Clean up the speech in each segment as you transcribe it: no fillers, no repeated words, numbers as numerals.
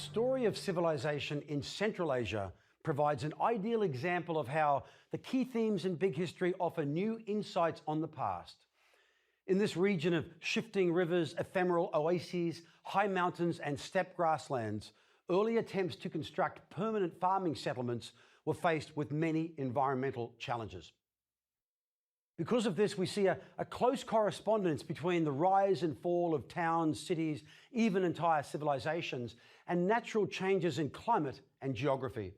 story of civilization in Central Asia provides an ideal example of how the key themes in big history offer new insights on the past. In this region of shifting rivers, ephemeral oases, high mountains and steppe grasslands, early attempts to construct permanent farming settlements were faced with many environmental challenges. Because of this, we see a close correspondence between the rise and fall of towns, cities, even entire civilizations, and natural changes in climate and geography.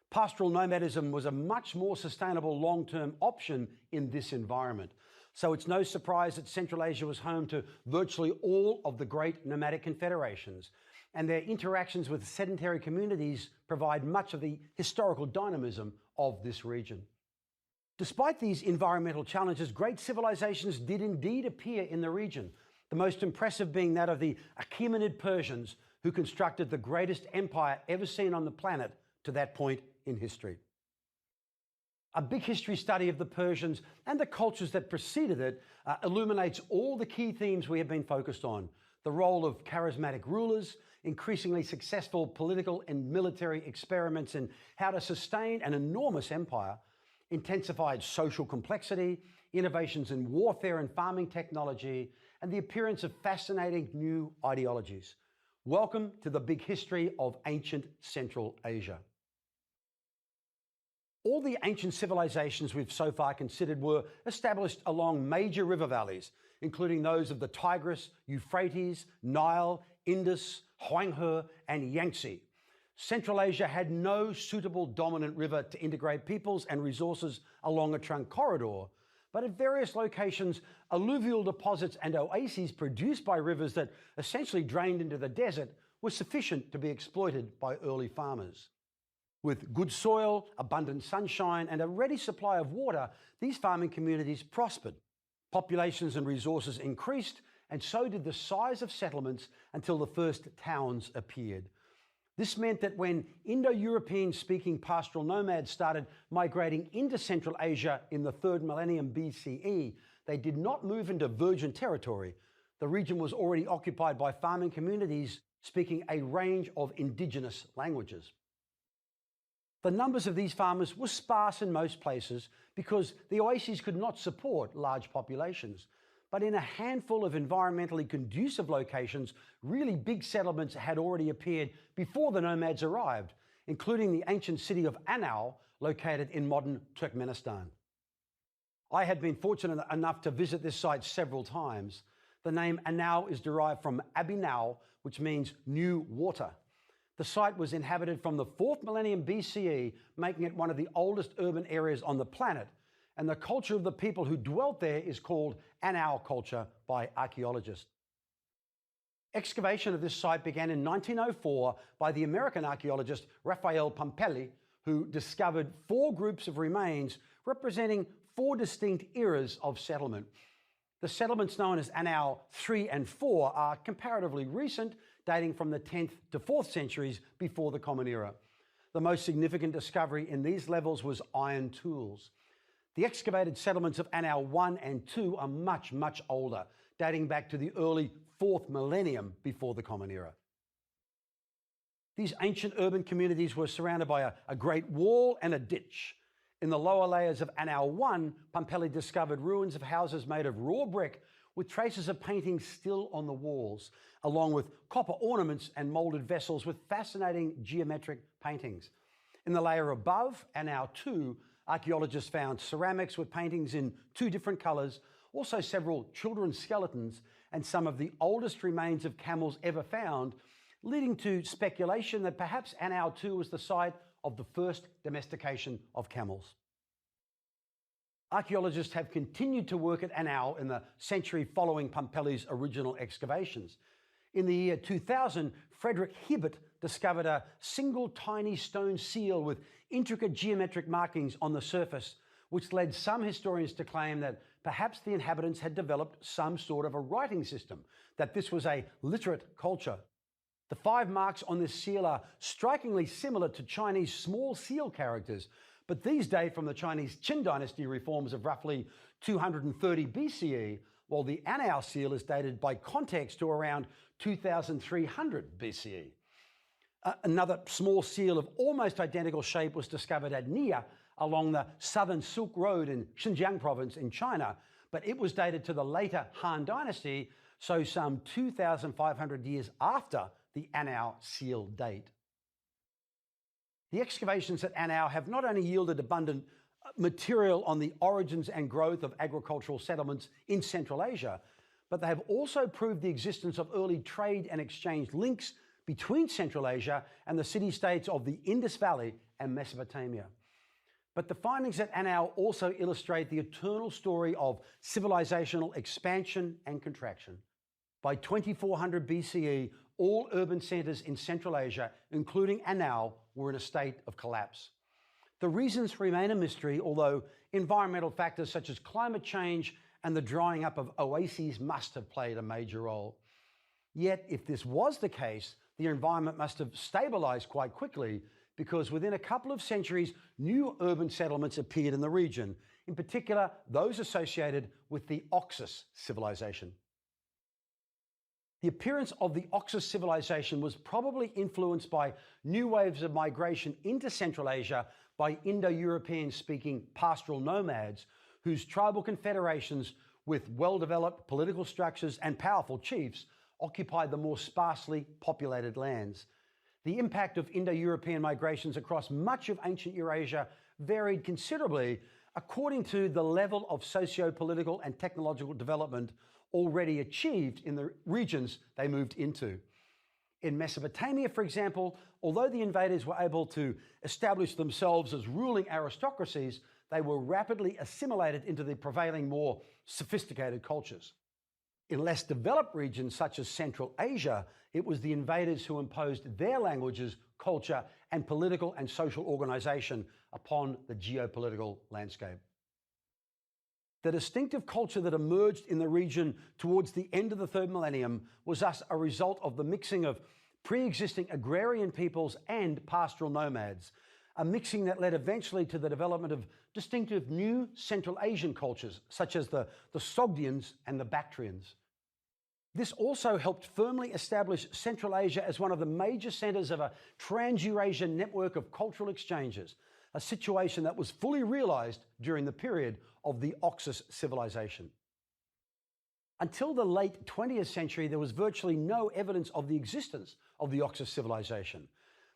Pastoral nomadism was a much more sustainable long-term option in this environment. So it's no surprise that Central Asia was home to virtually all of the great nomadic confederations, and their interactions with sedentary communities provide much of the historical dynamism of this region. Despite these environmental challenges, great civilizations did indeed appear in the region, the most impressive being that of the Achaemenid Persians, who constructed the greatest empire ever seen on the planet to that point in history. A big history study of the Persians and the cultures that preceded it illuminates all the key themes we have been focused on: the role of charismatic rulers, increasingly successful political and military experiments in how to sustain an enormous empire, intensified social complexity, innovations in warfare and farming technology, and the appearance of fascinating new ideologies. Welcome to the big history of ancient Central Asia. All the ancient civilizations we've so far considered were established along major river valleys, including those of the Tigris, Euphrates, Nile, Indus, Huanghe, and Yangtze. Central Asia had no suitable dominant river to integrate peoples and resources along a trunk corridor, but at various locations, alluvial deposits and oases produced by rivers that essentially drained into the desert were sufficient to be exploited by early farmers. With good soil, abundant sunshine, and a ready supply of water, these farming communities prospered. Populations and resources increased, and so did the size of settlements until the first towns appeared. This meant that when Indo-European speaking pastoral nomads started migrating into Central Asia in the 3rd millennium BCE, they did not move into virgin territory. The region was already occupied by farming communities speaking a range of indigenous languages. The numbers of these farmers were sparse in most places because the oases could not support large populations. But in a handful of environmentally conducive locations, really big settlements had already appeared before the nomads arrived, including the ancient city of Anau, located in modern Turkmenistan. I had been fortunate enough to visit this site several times. The name Anau is derived from Abinau, which means new water. The site was inhabited from the 4th millennium BCE, making it one of the oldest urban areas on the planet, and the culture of the people who dwelt there is called Anau culture by archaeologists. Excavation of this site began in 1904 by the American archaeologist Raphael Pumpelly, who discovered 4 groups of remains representing 4 distinct eras of settlement. The settlements known as Anau 3 and 4 are comparatively recent, dating from the 10th to 4th centuries before the Common Era. The most significant discovery in these levels was iron tools. The excavated settlements of Anau 1 and 2 are much, much older, dating back to the early 4th millennium before the Common Era. These ancient urban communities were surrounded by a great wall and a ditch. In the lower layers of Anau 1, Pumpelly discovered ruins of houses made of raw brick with traces of painting still on the walls, along with copper ornaments and moulded vessels with fascinating geometric paintings. In the layer above, Anau 2, archaeologists found ceramics with paintings in 2 different colors, also several children's skeletons, and some of the oldest remains of camels ever found, leading to speculation that perhaps Anau 2 was the site of the first domestication of camels. Archaeologists have continued to work at Anau in the century following Pumpelly's original excavations. In the year 2000, Frederick Hibbert discovered a single tiny stone seal with intricate geometric markings on the surface, which led some historians to claim that perhaps the inhabitants had developed some sort of a writing system, that this was a literate culture. The 5 marks on this seal are strikingly similar to Chinese small seal characters, but these date from the Chinese Qin dynasty reforms of roughly 230 BCE, while the Anau seal is dated by context to around 2300 BCE. Another small seal of almost identical shape was discovered at Nia along the southern Silk Road in Xinjiang province in China, but it was dated to the later Han Dynasty, so some 2,500 years after the Anau seal date. The excavations at Anau have not only yielded abundant material on the origins and growth of agricultural settlements in Central Asia, but they have also proved the existence of early trade and exchange links between Central Asia and the city-states of the Indus Valley and Mesopotamia. But the findings at Anau also illustrate the eternal story of civilizational expansion and contraction. By 2400 BCE, all urban centers in Central Asia, including Anau, were in a state of collapse. The reasons remain a mystery, although environmental factors such as climate change and the drying up of oases must have played a major role. Yet, if this was the case, the environment must have stabilized quite quickly, because within a couple of centuries, new urban settlements appeared in the region, in particular those associated with the Oxus civilization. The appearance of the Oxus civilization was probably influenced by new waves of migration into Central Asia by Indo-European speaking pastoral nomads, whose tribal confederations with well-developed political structures and powerful chiefs occupied the more sparsely populated lands. The impact of Indo-European migrations across much of ancient Eurasia varied considerably according to the level of socio-political and technological development already achieved in the regions they moved into. In Mesopotamia, for example, although the invaders were able to establish themselves as ruling aristocracies, they were rapidly assimilated into the prevailing more sophisticated cultures. In less developed regions such as Central Asia, it was the invaders who imposed their languages, culture, and political and social organization upon the geopolitical landscape. The distinctive culture that emerged in the region towards the end of the third millennium was thus a result of the mixing of pre-existing agrarian peoples and pastoral nomads, a mixing that led eventually to the development of distinctive new Central Asian cultures, such as the Sogdians and the Bactrians. This also helped firmly establish Central Asia as one of the major centers of a trans-Eurasian network of cultural exchanges, a situation that was fully realized during the period of the Oxus civilization. Until the late 20th century, there was virtually no evidence of the existence of the Oxus civilization.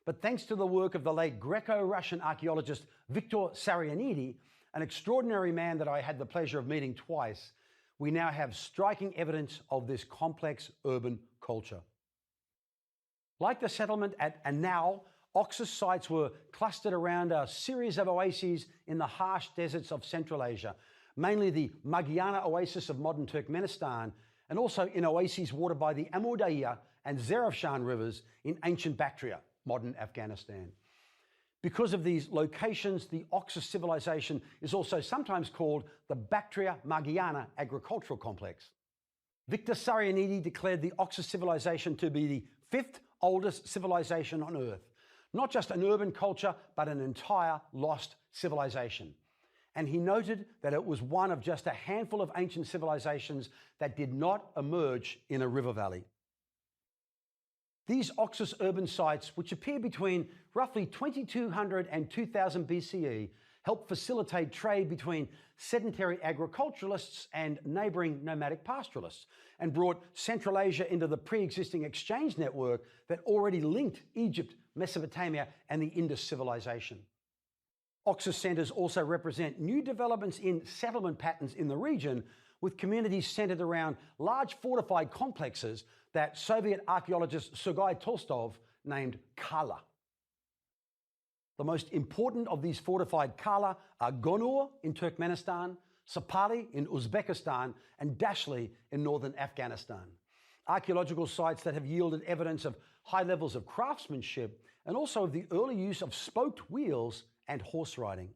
But thanks to the work of the late Greco-Russian archaeologist Victor Sarianidi, an extraordinary man that I had the pleasure of meeting twice, we now have striking evidence of this complex urban culture. Like the settlement at Anau, Oxus sites were clustered around a series of oases in the harsh deserts of Central Asia, mainly the Magiana oasis of modern Turkmenistan, and also in oases watered by the Amur Daya and Zarafshan rivers in ancient Bactria, modern Afghanistan. Because of these locations, the Oxus civilization is also sometimes called the Bactria-Magiana agricultural complex. Victor Sarianidi declared the Oxus civilization to be the fifth oldest civilization on Earth, not just an urban culture, but an entire lost civilization. And he noted that it was one of just a handful of ancient civilizations that did not emerge in a river valley. These Oxus urban sites, which appear between roughly 2200 and 2000 BCE, helped facilitate trade between sedentary agriculturalists and neighboring nomadic pastoralists, and brought Central Asia into the pre-existing exchange network that already linked Egypt, Mesopotamia, and the Indus civilization. Oxus centers also represent new developments in settlement patterns in the region, with communities centered around large fortified complexes that Soviet archaeologist Sergei Tolstov named Kala. The most important of these fortified Kala are Gonur in Turkmenistan, Sapali in Uzbekistan, and Dashli in northern Afghanistan. Archaeological sites that have yielded evidence of high levels of craftsmanship and also of the early use of spoked wheels and horse riding.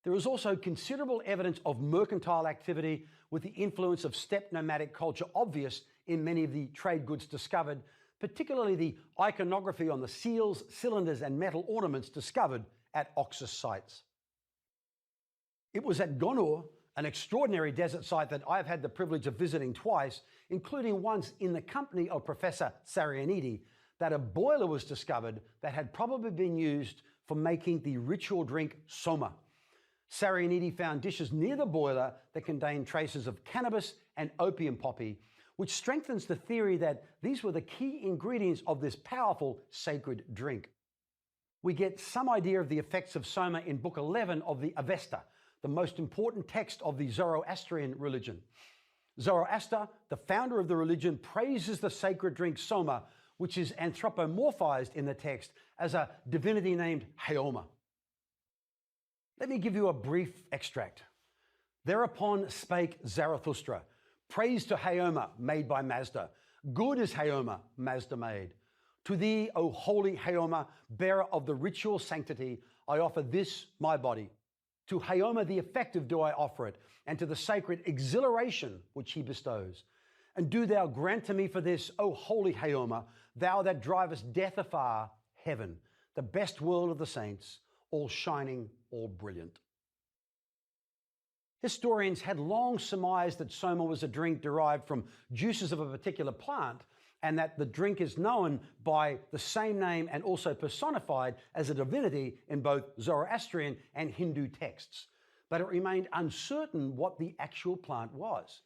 There is also considerable evidence of mercantile activity, with the influence of steppe nomadic culture obvious in many of the trade goods discovered, particularly the iconography on the seals, cylinders, and metal ornaments discovered at Oxus sites. It was at Gonur, an extraordinary desert site that I've had the privilege of visiting twice, including once in the company of Professor Sarianidi, that a boiler was discovered that had probably been used for making the ritual drink soma. Sarianidi found dishes near the boiler that contained traces of cannabis and opium poppy, which strengthens the theory that these were the key ingredients of this powerful sacred drink. We get some idea of the effects of soma in Book 11 of the Avesta, the most important text of the Zoroastrian religion. Zoroaster, the founder of the religion, praises the sacred drink soma, which is anthropomorphized in the text as a divinity named Haoma. Let me give you a brief extract. Thereupon spake Zarathustra, praise to Haoma, made by Mazda. Good is Haoma, Mazda made. To thee, O holy Haoma, bearer of the ritual sanctity, I offer this, my body. To Haoma the effective do I offer it, and to the sacred exhilaration which he bestows. And do thou grant to me for this, O holy Haoma, thou that drivest death afar, heaven, the best world of the saints, all shining, all brilliant. Historians had long surmised that soma was a drink derived from juices of a particular plant, and that the drink is known by the same name and also personified as a divinity in both Zoroastrian and Hindu texts. But it remained uncertain what the actual plant was.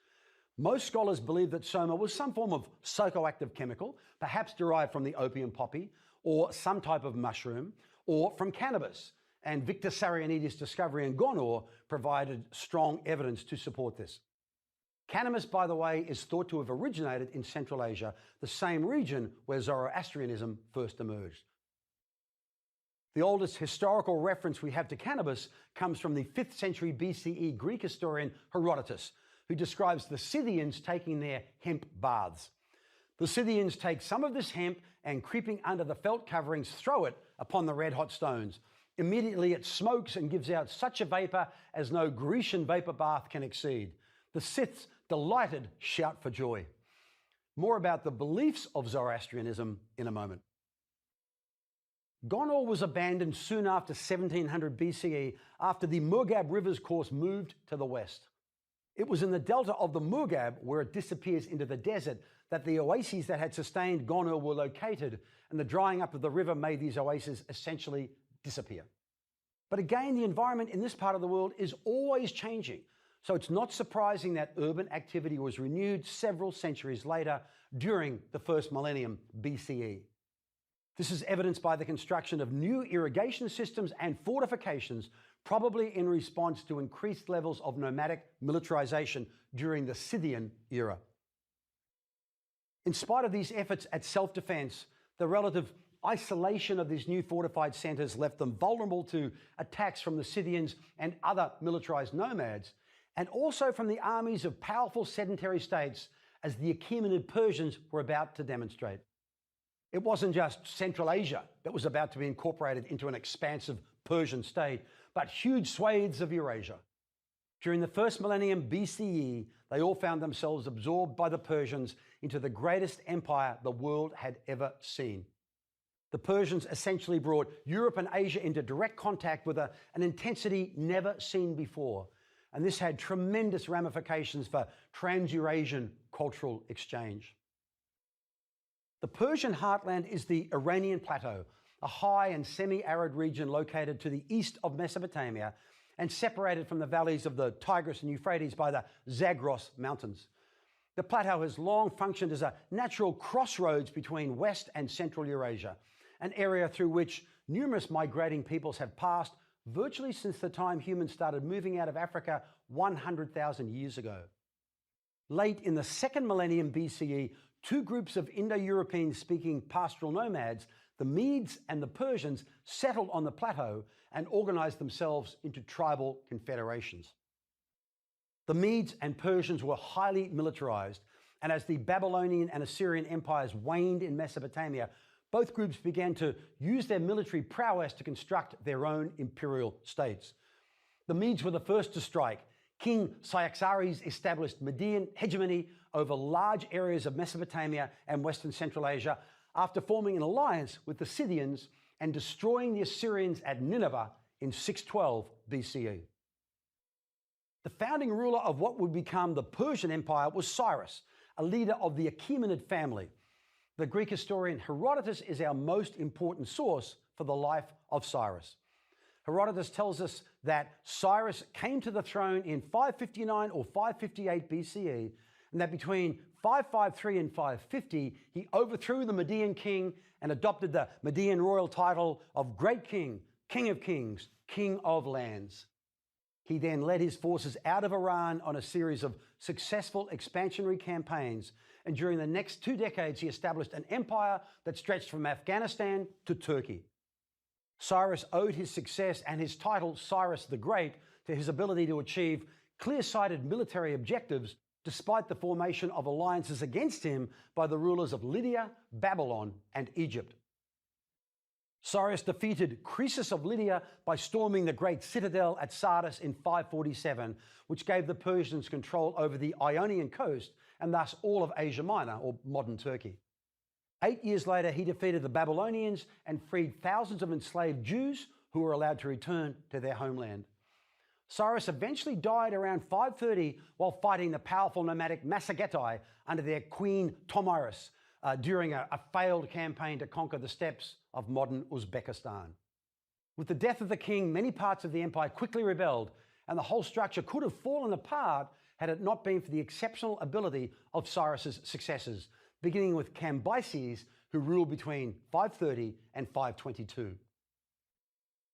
Most scholars believe that soma was some form of psychoactive chemical, perhaps derived from the opium poppy, or some type of mushroom, or from cannabis. And Victor Sarianidi's discovery in Gonor provided strong evidence to support this. Cannabis, by the way, is thought to have originated in Central Asia, the same region where Zoroastrianism first emerged. The oldest historical reference we have to cannabis comes from the 5th century BCE Greek historian Herodotus, who describes the Scythians taking their hemp baths. The Scythians take some of this hemp and, creeping under the felt coverings, throw it upon the red-hot stones. Immediately it smokes and gives out such a vapor as no Grecian vapor bath can exceed. The Scyths, delighted, shout for joy. More about the beliefs of Zoroastrianism in a moment. Gonor was abandoned soon after 1700 BCE after the Murgab River's course moved to the west. It was in the delta of the Murgab, where it disappears into the desert, that the oases that had sustained Gonor were located, and the drying up of the river made these oases essentially disappear. But again, the environment in this part of the world is always changing. So it's not surprising that urban activity was renewed several centuries later during the first millennium BCE. This is evidenced by the construction of new irrigation systems and fortifications, probably in response to increased levels of nomadic militarization during the Scythian era. In spite of these efforts at self-defense, the relative isolation of these new fortified centers left them vulnerable to attacks from the Scythians and other militarized nomads, and also from the armies of powerful sedentary states, as the Achaemenid Persians were about to demonstrate. It wasn't just Central Asia that was about to be incorporated into an expansive Persian state, but huge swathes of Eurasia. During the first millennium BCE, they all found themselves absorbed by the Persians into the greatest empire the world had ever seen. The Persians essentially brought Europe and Asia into direct contact with an intensity never seen before. And this had tremendous ramifications for trans-Eurasian cultural exchange. The Persian heartland is the Iranian Plateau, a high and semi-arid region located to the east of Mesopotamia and separated from the valleys of the Tigris and Euphrates by the Zagros Mountains. The plateau has long functioned as a natural crossroads between West and Central Eurasia, an area through which numerous migrating peoples have passed virtually since the time humans started moving out of Africa 100,000 years ago. Late in the second millennium BCE, two groups of Indo-European speaking pastoral nomads, the Medes and the Persians, settled on the plateau and organized themselves into tribal confederations. The Medes and Persians were highly militarized, and as the Babylonian and Assyrian empires waned in Mesopotamia, both groups began to use their military prowess to construct their own imperial states. The Medes were the first to strike. King Cyaxares established Median hegemony over large areas of Mesopotamia and Western Central Asia after forming an alliance with the Scythians and destroying the Assyrians at Nineveh in 612 BCE. The founding ruler of what would become the Persian Empire was Cyrus, a leader of the Achaemenid family. the Greek historian Herodotus is our most important source for the life of Cyrus. Herodotus tells us that Cyrus came to the throne in 559 or 558 BCE, and that between 553 and 550, he overthrew the Median king and adopted the Median royal title of Great King, King of Kings, King of Lands. He then led his forces out of Iran on a series of successful expansionary campaigns, and during the next 2 decades, he established an empire that stretched from Afghanistan to Turkey. Cyrus owed his success and his title, Cyrus the Great, to his ability to achieve clear-sighted military objectives despite the formation of alliances against him by the rulers of Lydia, Babylon, and Egypt. Cyrus defeated Croesus of Lydia by storming the great citadel at Sardis in 547, which gave the Persians control over the Ionian coast and thus all of Asia Minor, or modern Turkey. 8 years later, he defeated the Babylonians and freed thousands of enslaved Jews who were allowed to return to their homeland. Cyrus eventually died around 530 while fighting the powerful nomadic Massagettai under their queen Tomyris during a failed campaign to conquer the steppes of modern Uzbekistan. With the death of the king, many parts of the empire quickly rebelled, and the whole structure could have fallen apart had it not been for the exceptional ability of Cyrus's successors, beginning with Cambyses, who ruled between 530 and 522.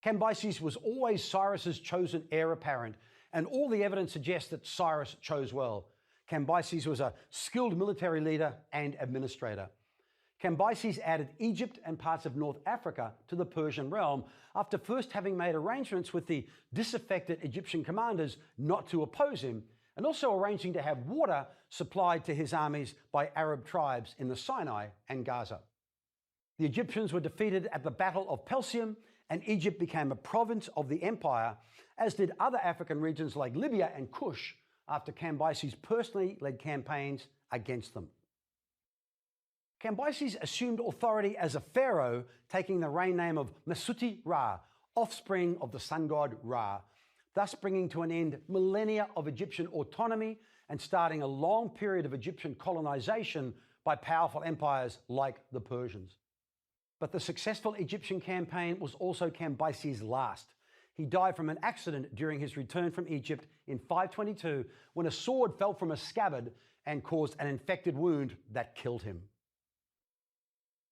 Cambyses was always Cyrus's chosen heir apparent, and all the evidence suggests that Cyrus chose well. Cambyses was a skilled military leader and administrator. Cambyses added Egypt and parts of North Africa to the Persian realm after first having made arrangements with the disaffected Egyptian commanders not to oppose him, and also arranging to have water supplied to his armies by Arab tribes in the Sinai and Gaza. The Egyptians were defeated at the Battle of Pelsium, and Egypt became a province of the empire, as did other African regions like Libya and Kush, after Cambyses personally led campaigns against them. Cambyses assumed authority as a pharaoh, taking the reign name of Masuti Ra, offspring of the sun god Ra, thus bringing to an end millennia of Egyptian autonomy and starting a long period of Egyptian colonization by powerful empires like the Persians. But the successful Egyptian campaign was also Cambyses' last. He died from an accident during his return from Egypt in 522 when a sword fell from a scabbard and caused an infected wound that killed him.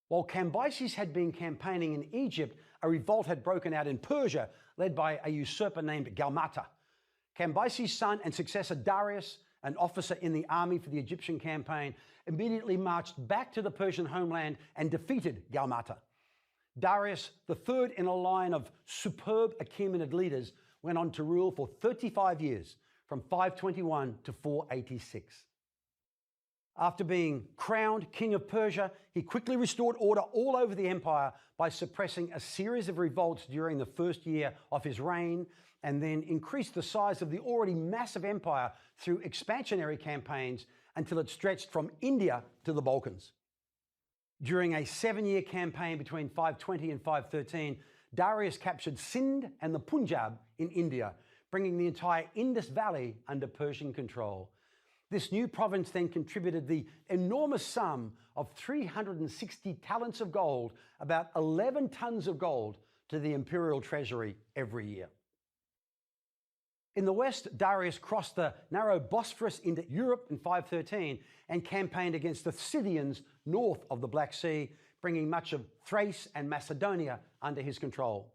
While Cambyses had been campaigning in Egypt, a revolt had broken out in Persia, led by a usurper named Gaumata. Cambyses' son and successor Darius, an officer in the army for the Egyptian campaign, immediately marched back to the Persian homeland and defeated Gaumata. Darius, the third in a line of superb Achaemenid leaders, went on to rule for 35 years, from 521 to 486. After being crowned king of Persia, he quickly restored order all over the empire by suppressing a series of revolts during the first year of his reign, and then increased the size of the already massive empire through expansionary campaigns until it stretched from India to the Balkans. During a 7-year campaign between 520 and 513, Darius captured Sindh and the Punjab in India, bringing the entire Indus Valley under Persian control. This new province then contributed the enormous sum of 360 talents of gold, about 11 tons of gold, to the imperial treasury every year. In the west, Darius crossed the narrow Bosphorus into Europe in 513 and campaigned against the Scythians north of the Black Sea, bringing much of Thrace and Macedonia under his control.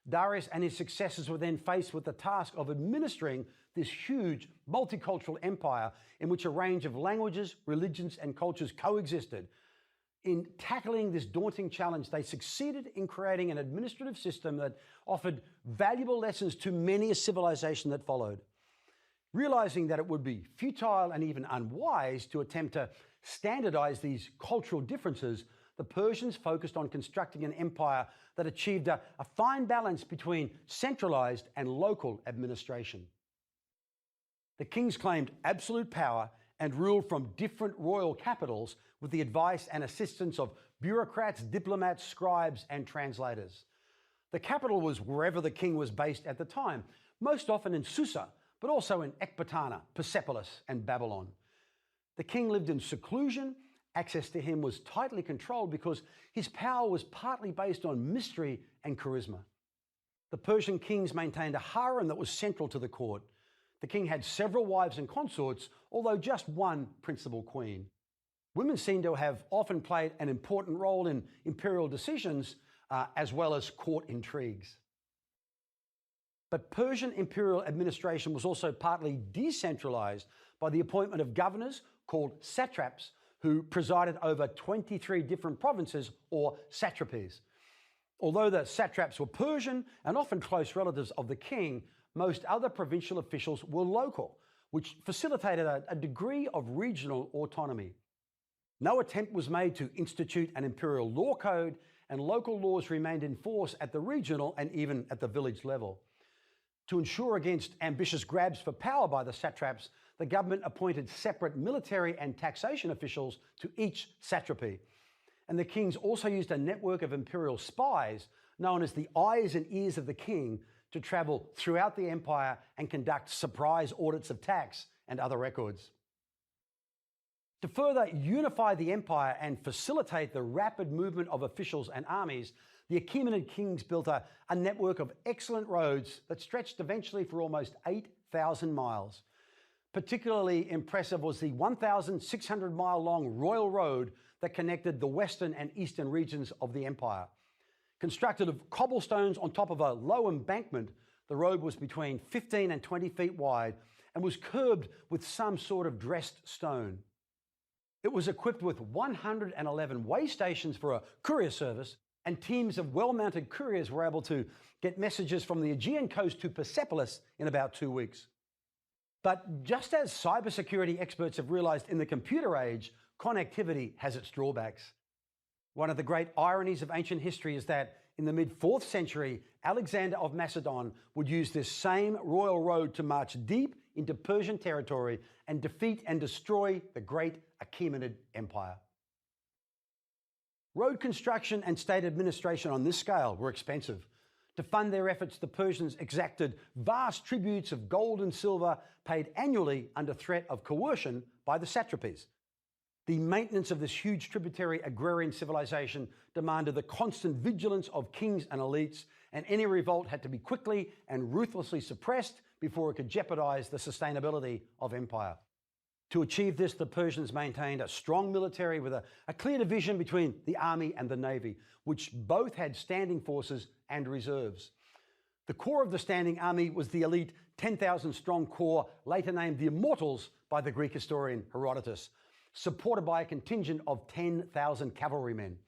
Darius and his successors were then faced with the task of administering this huge multicultural empire in which a range of languages, religions, and cultures coexisted. In tackling this daunting challenge, they succeeded in creating an administrative system that offered valuable lessons to many a civilization that followed. Realizing that it would be futile and even unwise to attempt to standardize these cultural differences, the Persians focused on constructing an empire that achieved a fine balance between centralized and local administration. The kings claimed absolute power and ruled from different royal capitals with the advice and assistance of bureaucrats, diplomats, scribes, and translators. The capital was wherever the king was based at the time, most often in Susa, but also in Ecbatana, Persepolis, and Babylon. The king lived in seclusion Access to him was tightly controlled because his power was partly based on mystery and charisma. The Persian kings maintained a harem that was central to the court. The king had several wives and consorts, although just one principal queen. Women seem to have often played an important role in imperial decisions as well as court intrigues. But Persian imperial administration was also partly decentralized by the appointment of governors called satraps who presided over 23 different provinces or satrapies. Although the satraps were Persian and often close relatives of the king, most other provincial officials were local, which facilitated a degree of regional autonomy. No attempt was made to institute an imperial law code, and local laws remained in force at the regional and even at the village level. To ensure against ambitious grabs for power by the satraps, the government appointed separate military and taxation officials to each satrapy. And the kings also used a network of imperial spies, known as the eyes and ears of the king, to travel throughout the empire and conduct surprise audits of tax and other records. To further unify the empire and facilitate the rapid movement of officials and armies, the Achaemenid kings built a network of excellent roads that stretched eventually for almost 8,000 miles. Particularly impressive was the 1,600-mile-long royal road that connected the western and eastern regions of the empire. Constructed of cobblestones on top of a low embankment, the road was between 15 and 20 feet wide and was curbed with some sort of dressed stone. It was equipped with 111 way stations for a courier service, and teams of well-mounted couriers were able to get messages from the Aegean coast to Persepolis in about 2 weeks. But just as cybersecurity experts have realized in the computer age, connectivity has its drawbacks. One of the great ironies of ancient history is that in the mid-4th century, Alexander of Macedon would use this same royal road to march deep into Persian territory and defeat and destroy the great Achaemenid Empire. Road construction and state administration on this scale were expensive. To fund their efforts, the Persians exacted vast tributes of gold and silver paid annually under threat of coercion by the satrapies. The maintenance of this huge tributary agrarian civilization demanded the constant vigilance of kings and elites, and any revolt had to be quickly and ruthlessly suppressed before it could jeopardize the sustainability of empire. To achieve this, the Persians maintained a strong military with a clear division between the army and the navy, which both had standing forces and reserves. The core of the standing army was the elite 10,000-strong corps, later named the Immortals by the Greek historian Herodotus, supported by a contingent of 10,000 cavalrymen.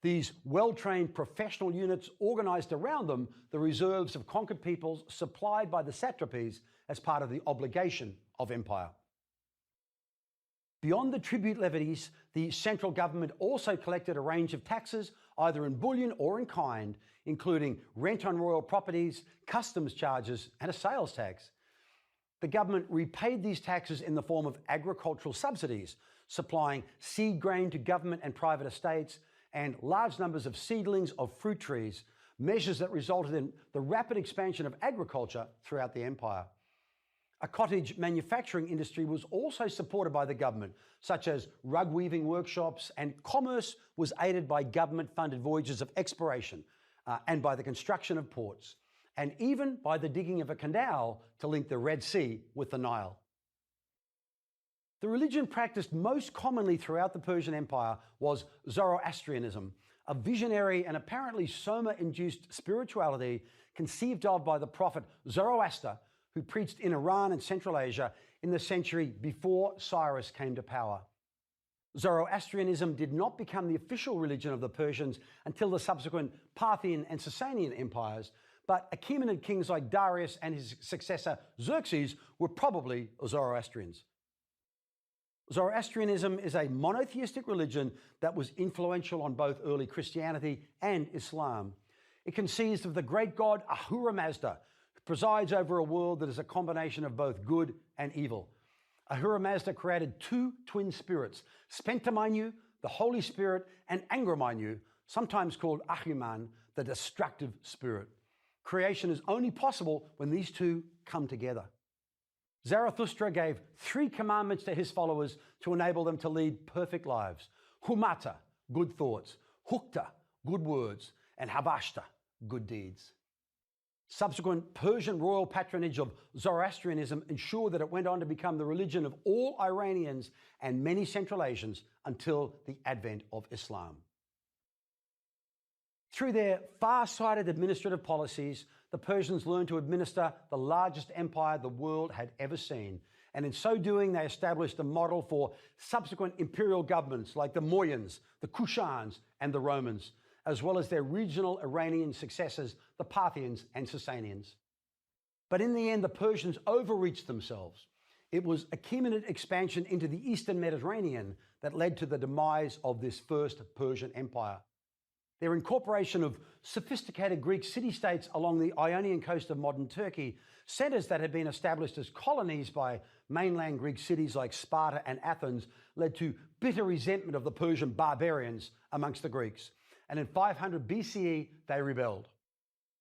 These well-trained professional units organized around them the reserves of conquered peoples supplied by the satrapies as part of the obligation of empire. Beyond the tribute levies, the central government also collected a range of taxes, either in bullion or in kind, including rent on royal properties, customs charges, and a sales tax. The government repaid these taxes in the form of agricultural subsidies, supplying seed grain to government and private estates, and large numbers of seedlings of fruit trees, measures that resulted in the rapid expansion of agriculture throughout the empire. A cottage manufacturing industry was also supported by the government, such as rug weaving workshops, and commerce was aided by government-funded voyages of exploration and by the construction of ports, and even by the digging of a canal to link the Red Sea with the Nile. The religion practiced most commonly throughout the Persian Empire was Zoroastrianism, a visionary and apparently Soma-induced spirituality conceived of by the prophet Zoroaster, who preached in Iran and Central Asia in the century before Cyrus came to power. Zoroastrianism did not become the official religion of the Persians until the subsequent Parthian and Sasanian empires, but Achaemenid kings like Darius and his successor Xerxes were probably Zoroastrians. Zoroastrianism is a monotheistic religion that was influential on both early Christianity and Islam. It conceives of the great god Ahura Mazda, who presides over a world that is a combination of both good and evil. Ahura Mazda created two twin spirits, Spentamanyu, the Holy Spirit, and Angramanyu, sometimes called Ahiman, the destructive spirit. Creation is only possible when these two come together. Zarathustra gave 3 commandments to his followers to enable them to lead perfect lives. Humata, good thoughts. Hukta, good words. And Havashta, good deeds. Subsequent Persian royal patronage of Zoroastrianism ensured that it went on to become the religion of all Iranians and many Central Asians until the advent of Islam. Through their far-sighted administrative policies, the Persians learned to administer the largest empire the world had ever seen, and in so doing they established a model for subsequent imperial governments like the Mayans, the Kushans, and the Romans, as well as their regional Iranian successors, the Parthians and Sasanians. But in the end, the Persians overreached themselves. It was Achaemenid expansion into the Eastern Mediterranean that led to the demise of this first Persian Empire. Their incorporation of sophisticated Greek city-states along the Ionian coast of modern Turkey, centers that had been established as colonies by mainland Greek cities like Sparta and Athens, led to bitter resentment of the Persian barbarians amongst the Greeks. And in 500 BCE, they rebelled.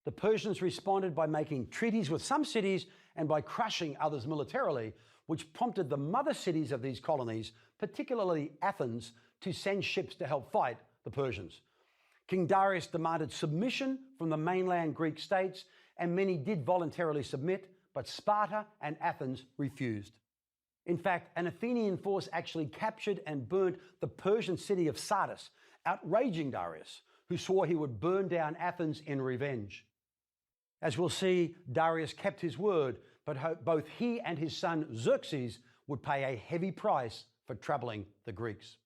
The Persians responded by making treaties with some cities and by crushing others militarily, which prompted the mother cities of these colonies, particularly Athens, to send ships to help fight the Persians. King Darius demanded submission from the mainland Greek states, and many did voluntarily submit, but Sparta and Athens refused. In fact, an Athenian force actually captured and burnt the Persian city of Sardis, outraging Darius, who swore he would burn down Athens in revenge. As we'll see, Darius kept his word, but both he and his son Xerxes would pay a heavy price for troubling the Greeks.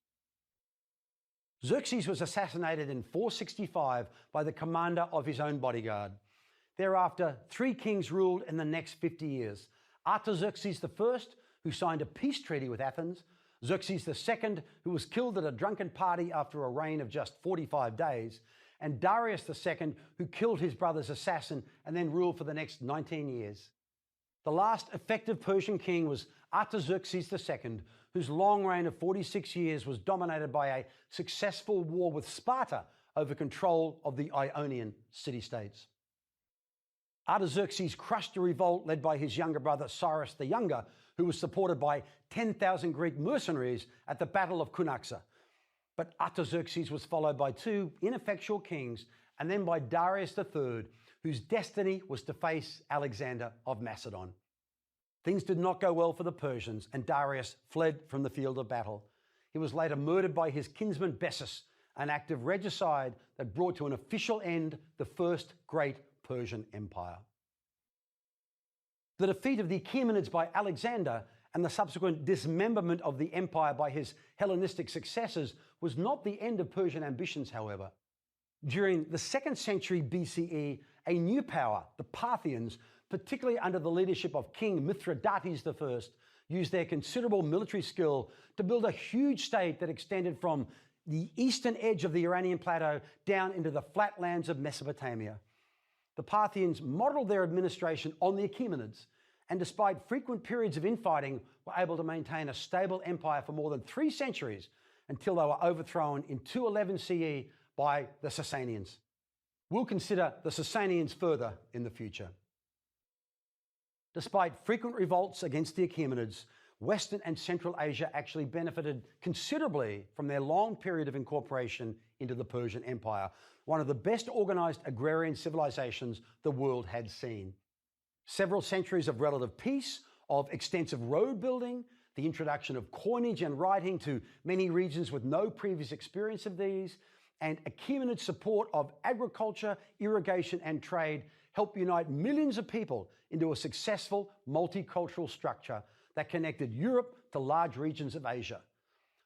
Xerxes was assassinated in 465 by the commander of his own bodyguard. Thereafter, 3 kings ruled in the next 50 years. Artaxerxes I, who signed a peace treaty with Athens, Xerxes II, who was killed at a drunken party after a reign of just 45 days, and Darius II, who killed his brother's assassin and then ruled for the next 19 years. The last effective Persian king was Artaxerxes II, whose long reign of 46 years was dominated by a successful war with Sparta over control of the Ionian city-states. Artaxerxes crushed a revolt led by his younger brother Cyrus the Younger, who was supported by 10,000 Greek mercenaries at the Battle of Cunaxa. But Artaxerxes was followed by 2 ineffectual kings and then by Darius III, whose destiny was to face Alexander of Macedon. Things did not go well for the Persians, and Darius fled from the field of battle. He was later murdered by his kinsman Bessus, an act of regicide that brought to an official end the first great Persian Empire. The defeat of the Achaemenids by Alexander and the subsequent dismemberment of the empire by his Hellenistic successors was not the end of Persian ambitions, however. During the 2nd century BCE, a new power, the Parthians, particularly under the leadership of King Mithridates I, used their considerable military skill to build a huge state that extended from the eastern edge of the Iranian plateau down into the flatlands of Mesopotamia. The Parthians modeled their administration on the Achaemenids, and despite frequent periods of infighting, were able to maintain a stable empire for more than 3 centuries until they were overthrown in 211 CE by the Sasanians. We'll consider the Sasanians further in the future. Despite frequent revolts against the Achaemenids, Western and Central Asia actually benefited considerably from their long period of incorporation into the Persian Empire, one of the best organized agrarian civilizations the world had seen. Several centuries of relative peace, of extensive road building, the introduction of coinage and writing to many regions with no previous experience of these, and Achaemenid support of agriculture, irrigation, and trade helped unite millions of people into a successful multicultural structure that connected Europe to large regions of Asia.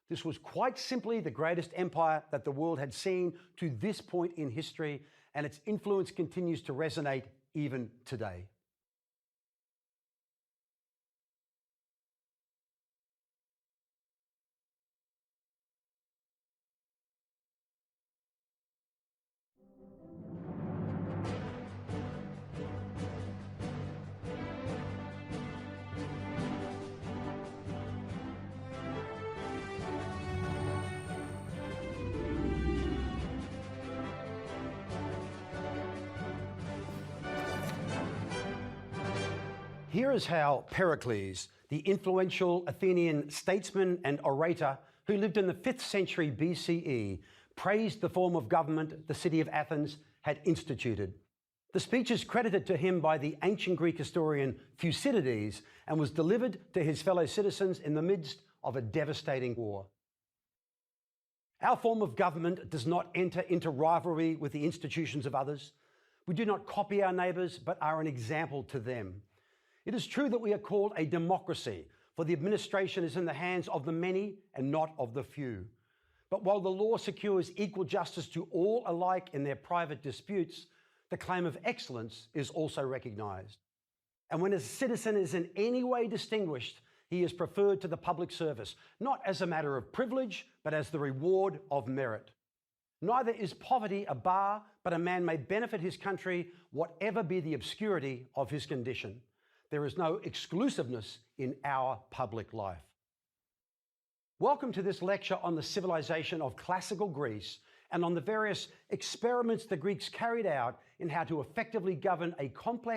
This was quite simply the greatest empire that the world had seen to this point in history, and its influence continues to resonate even today. Here is how Pericles, the influential Athenian statesman and orator who lived in the 5th century BCE, praised the form of government the city of Athens had instituted. The speech is credited to him by the ancient Greek historian Thucydides and was delivered to his fellow citizens in the midst of a devastating war. Our form of government does not enter into rivalry with the institutions of others. We do not copy our neighbours, but are an example to them. It is true that we are called a democracy, for the administration is in the hands of the many and not of the few. But while the law secures equal justice to all alike in their private disputes, the claim of excellence is also recognised. And when a citizen is in any way distinguished, he is preferred to the public service, not as a matter of privilege, but as the reward of merit. Neither is poverty a bar, but a man may benefit his country, whatever be the obscurity of his condition. There is no exclusiveness in our public life. Welcome to this lecture on the civilization of classical Greece and on the various experiments the Greeks carried out in how to effectively govern a complex